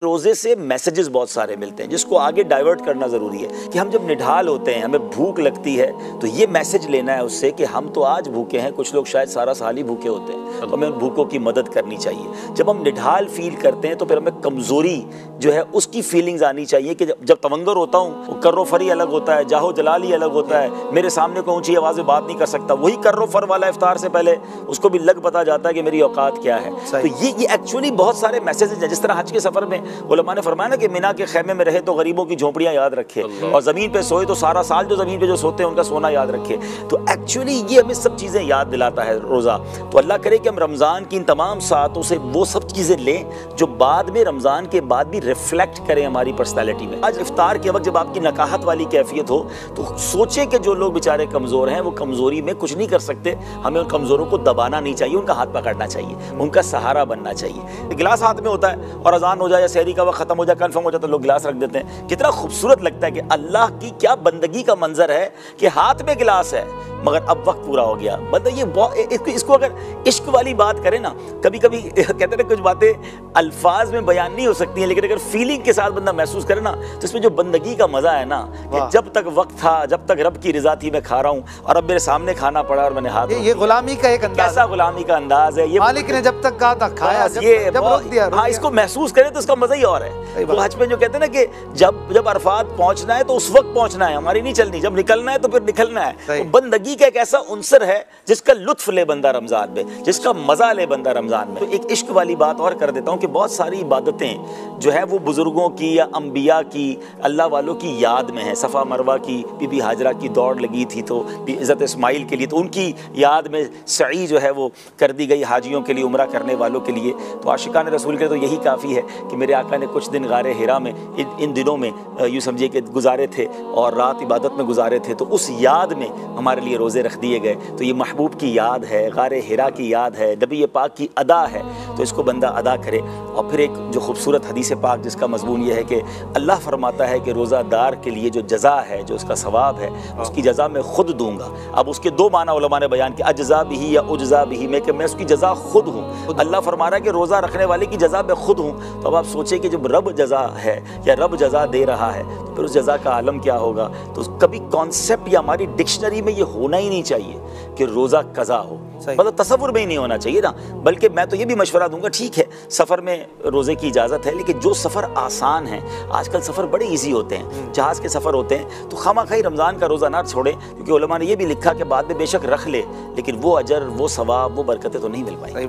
रोज़े से मैसेजेस बहुत सारे मिलते हैं जिसको आगे डाइवर्ट करना ज़रूरी है कि हम जब निढाल होते हैं, हमें भूख लगती है, तो ये मैसेज लेना है उससे कि हम तो आज भूखे हैं, कुछ लोग शायद सारा साल ही भूखे होते हैं, तो हमें भूखों की मदद करनी चाहिए। जब हम निढाल फील करते हैं तो फिर हमें कमज़ोरी जो है उसकी फीलिंग्स आनी चाहिए कि जब तवंगर होता हूँ वो कर्रो फरी अलग होता है, जाहो जलाल ही अलग होता है, मेरे सामने कोई ऊँची आवाज़ में बात नहीं कर सकता, वही कर्रो फर वाला इफ्तार से पहले उसको भी लग पता जाता है कि मेरी औकात क्या है। तो ये एक्चुअली बहुत सारे मैसेजेस हैं। जिस तरह हज के सफ़र में उलमा ने फरमाया ना कि मिना के खेमे में रहे तो गरीबों की झोंपड़ियां याद रखे और ज़मीन पे सोए तो सारा साल जो ज़मीन पे जो सोते हैं उनका सोना याद रखे। तो एक्चुअली ये हमें सब चीज़ें याद दिलाता है रोज़ा। तो अल्लाह करे कि हम रमज़ान की इन तमाम सातों से वो सब चीज़ें लें जो बाद में रमज़ान के बाद भी रिफ्लेक्ट करें हमारी पर्सनैलिटी में। आज इफ्तार के वक्त जब आपकी नकाहत वाली कैफियत हो तो सोचे कि जो लोग बेचारे कमज़ोर हैं वो कमज़ोरी में कुछ नहीं कर सकते, हमें उन कमज़ोरों को दबाना नहीं चाहिए, उनका हाथ पकड़ना चाहिए, उनका सहारा बनना चाहिए। गिलास हाथ में होता है और अजान हो जाए या सहरी का वक्त खत्म हो जाए, कंफर्म हो जाए तो लोग गिलास रख देते हैं। कितना खूबसूरत लगता है कि अल्लाह की क्या बंदगी का मंजर है कि हाथ में गिलास है मगर अब वक्त पूरा हो गया। मतलब ये इसको अगर इश्क वाली बात करें ना, कभी कभी कहते हैं ना कुछ बातें अल्फाज में बयान नहीं हो सकती हैं, लेकिन अगर फीलिंग के साथ बंदा महसूस करे ना तो इसमें जो बंदगी का मजा है ना कि जब तक वक्त था, जब तक रब की रजा थी मैं खा रहा हूँ और अब मेरे सामने खाना पड़ा और मैंने हाथ ये गुलामी का एक अंदाज, कैसा गुलामी का अंदाज है। ये मालिक ने जब तक कहा था खाया, जब रोक दिया। हाँ, इसको महसूस करें तो इसका मजा ही और है। वो हज में जो कहते हैं ना कि जब अरफात पहुंचना है तो उस वक्त पहुंचना है, हमारी नहीं चलनी, जब निकलना है तो फिर निकलना है। तो बंदगी का एक ऐसा उनसर है जिसका लुत्फ ले बंदा रमजान में, जिसका मजा ले बंदा रमजान में। तो एक इश्क वाली बात और कर देता हूँ कि बहुत सारी इबादतें जो है वो बुजुर्गों की या अंबिया की, अल्लाह वालों की याद में है। सफ़ा मरवा की बीबी हाजरा की दौड़ लगी थी तो इज़्ज़त इस्माइल के लिए, तो उनकी याद में सई जो है वो कर दी गई हाजियों के लिए, उम्रा करने वालों के लिए। तो आशिकान रसूल के तो यही काफ़ी है कि मेरे आका ने कुछ दिन गारे हिरा में इन दिनों में यूँ समझिए कि गुजारे थे और रात इबादत में गुजारे थे, तो उस याद में हमारे लिए रोज़े रख दिए गए। तो ये महबूब की याद है, गारे हिरा की याद है, नबी पाक की अदा है, तो इसको बंदा अदा करे। और फिर एक जो खूबसूरत हदीस पाक जिसका मजमून ये है कि अल्लाह फरमाता है कि रोज़ादार के लिए जो जज़ा है, जो उसका सवाब है, उसकी जज़ा मैं खुद दूंगा। अब उसके दो माना उलमा ने बयान किया, अज्जा बिही या उज्जा बिही में, कि मैं उसकी जज़ा खुद हूँ। अल्लाह फरमा रहा है कि रोज़ा रखने वाले की जज़ा मैं खुद हूँ। तो अब आप सोचें कि जब रब जज़ा है या रब जज़ा दे रहा है तो फिर उस जज़ा का आलम क्या होगा। तो कभी कॉन्सेप्ट या हमारी डिक्शनरी में ये होना ही नहीं चाहिए कि रोज़ा कज़ा हो, मतलब तसव्वुर में ही नहीं होना चाहिए ना। बल्कि मैं तो ये भी मशवरा दूंगा, ठीक है सफ़र में रोज़े की इजाज़त है, लेकिन जो सफ़र आसान है, आजकल सफ़र बड़े ईजी होते हैं, जहाज़ के सफ़र होते हैं, तो खामखाई रमज़ान का रोज़ा ना छोड़ें, क्योंकि उलमा ने ये भी लिखा कि बाद में बेशक रख ले लेकिन वो अजर, वो सवाब, वो बरकतें तो नहीं मिल पाएंगी।